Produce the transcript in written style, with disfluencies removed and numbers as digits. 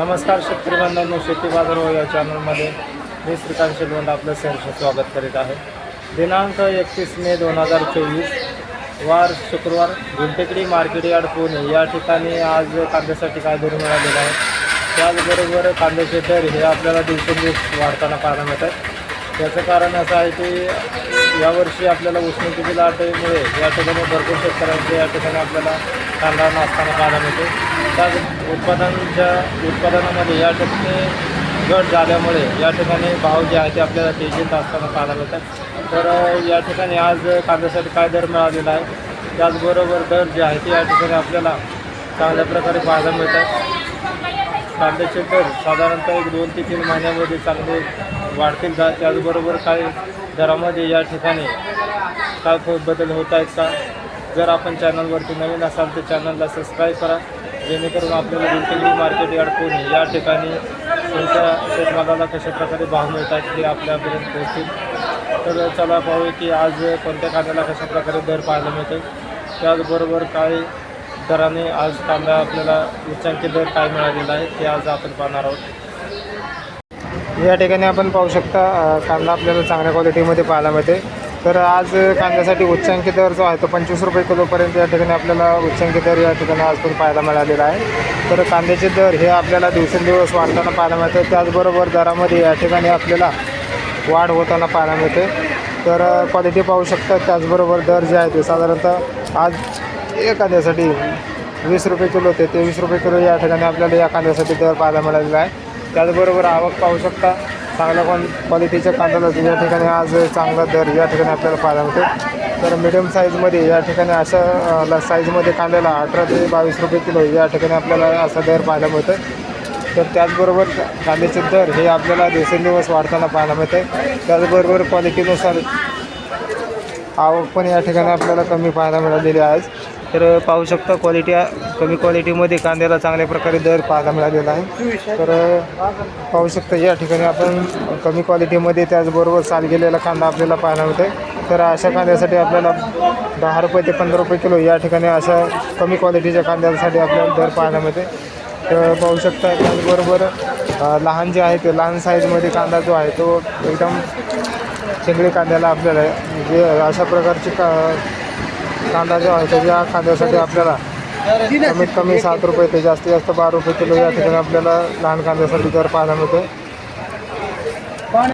नमस्कार शेतकरी बांधवांनो, शेती बाजार या चॅनलमध्ये मी श्रीकांत शेलवंत आपलं सहर्ष स्वागत करीत आहे। दिनांक 31 मे 2024 वार शुक्रवार, गुंटेकडी मार्केट यार्ड पुणे या ठिकाणी आज कांद्यासाठी काय दर मिळालेला आहे। त्याचबरोबर कांद्याचे दर हे आपल्याला दिवसेंदिवस वाढताना पाहायला मिळतात। त्याचं कारण असं आहे की यावर्षी आपल्याला उष्णतेची लाटेमुळे या ठिकाणी भरपूर शेतकऱ्यांचे या ठिकाणी आपल्याला कांदा नसताना पाहायला मिळते। त्याच उत्पादनामध्ये या ठिकाणी घट झाल्यामुळे या ठिकाणी भाव जे आहे ते आपल्याला तेजीत असताना पाहायला मिळतात। तर या ठिकाणी आज कांद्यासाठी काय दर मिळालेला आहे, त्याचबरोबर दर जे आहे ते या ठिकाणी आपल्याला चांगल्या प्रकारे पाहायला मिळतात। कांद्याचे दर साधारणतः 2 ते 3 महिन्यामध्ये चांगले वाढतील का, त्याचबरोबर काही दरामध्ये या ठिकाणी काय बदल होत आहेत का। जर आपण चॅनलवरती नवीन असाल तर चॅनलला सबस्क्राईब करा, जेणेकरून आपल्याला गुंटेकडी मार्केट यार्ड पुणे या ठिकाणी कोणत्या शेतमालाला कशाप्रकारे भाव मिळतात हे आपल्यापर्यंत पोहोचतील। तर चला पाहूया की आज कोणत्या कांद्याला कशाप्रकारे दर पाहायला मिळते, त्याचबरोबर काय दराने आज कांदा आपल्याला उच्चांकी दर काय मिळालेला आहे ते आज आपण पाहणार आहोत। या ठिकाणी आपण पाहू शकता कांदा आपल्याला चांगल्या क्वालिटीमध्ये पाहायला मिळते। तर आज कांद्यासाठी उच्चांकी दर जो आहे तो 25 रुपये किलोपर्यंत या ठिकाणी आपल्याला उच्चांकी दर या ठिकाणी आज पण पाहायला मिळालेला आहे। तर कांद्याचे दर हे आपल्याला दिवसेंदिवस वाढताना पाहायला मिळते, त्याचबरोबर दरामध्ये या ठिकाणी आपल्याला वाढ होताना पाहायला मिळते। तर क्वालिटी पाहू शकता, त्याचबरोबर दर जे आहे ते साधारणतः आज या कांद्यासाठी 20 रुपये किलो ते 23 रुपये किलो या ठिकाणी आपल्याला या कांद्यासाठी दर पाहायला मिळालेला आहे। त्याचबरोबर आवक पाहू शकता, चांगल्या क्वालिटीच्या कांद्याला या ठिकाणी आज चांगला दर या ठिकाणी आपल्याला पाहायला मिळतो। तर मिडियम साईजमध्ये या ठिकाणी अशा साईजमध्ये कांद्याला 18 ते 22 रुपये किलो या ठिकाणी आपल्याला असा दर पाहायला मिळतो। तर त्याचबरोबर कांद्याचे दर हे आपल्याला दिवसेंदिवस वाढताना पाहायला मिळते। त्याचबरोबर क्वालिटीनुसार आवक पण या ठिकाणी आपल्याला कमी पाहायला मिळालेली आहे। तर पाहू शकता कमी क्वालिटीमध्ये कांद्याला चांगल्या प्रकारे दर पाहायला मिळालेला आहे। तर पाहू शकता या ठिकाणी आपण कमी क्वालिटीमध्ये त्याचबरोबर साल गेलेला कांदा आपल्याला पाहायला मिळते। तर अशा कांद्यासाठी आपल्याला 10 रुपये ते 15 रुपये किलो या ठिकाणी अशा कमी क्वालिटीच्या कांद्यासाठी आपल्याला दर पाहायला मिळते। तर पाहू शकता त्याचबरोबर लहान जे आहे ते लहान साईजमध्ये कांदा जो आहे तो एकदम चिंगळी कांद्याला आपल्याला जे अशा प्रकारची कांदा जो आहे त्याच्या कांद्यासाठी आपल्याला कमीत कमी 7 रुपये ते जास्तीत जास्त 12 रुपये किलो या ठिकाणी आपल्याला लहान कांद्यासाठी दर पाहायला मिळतो।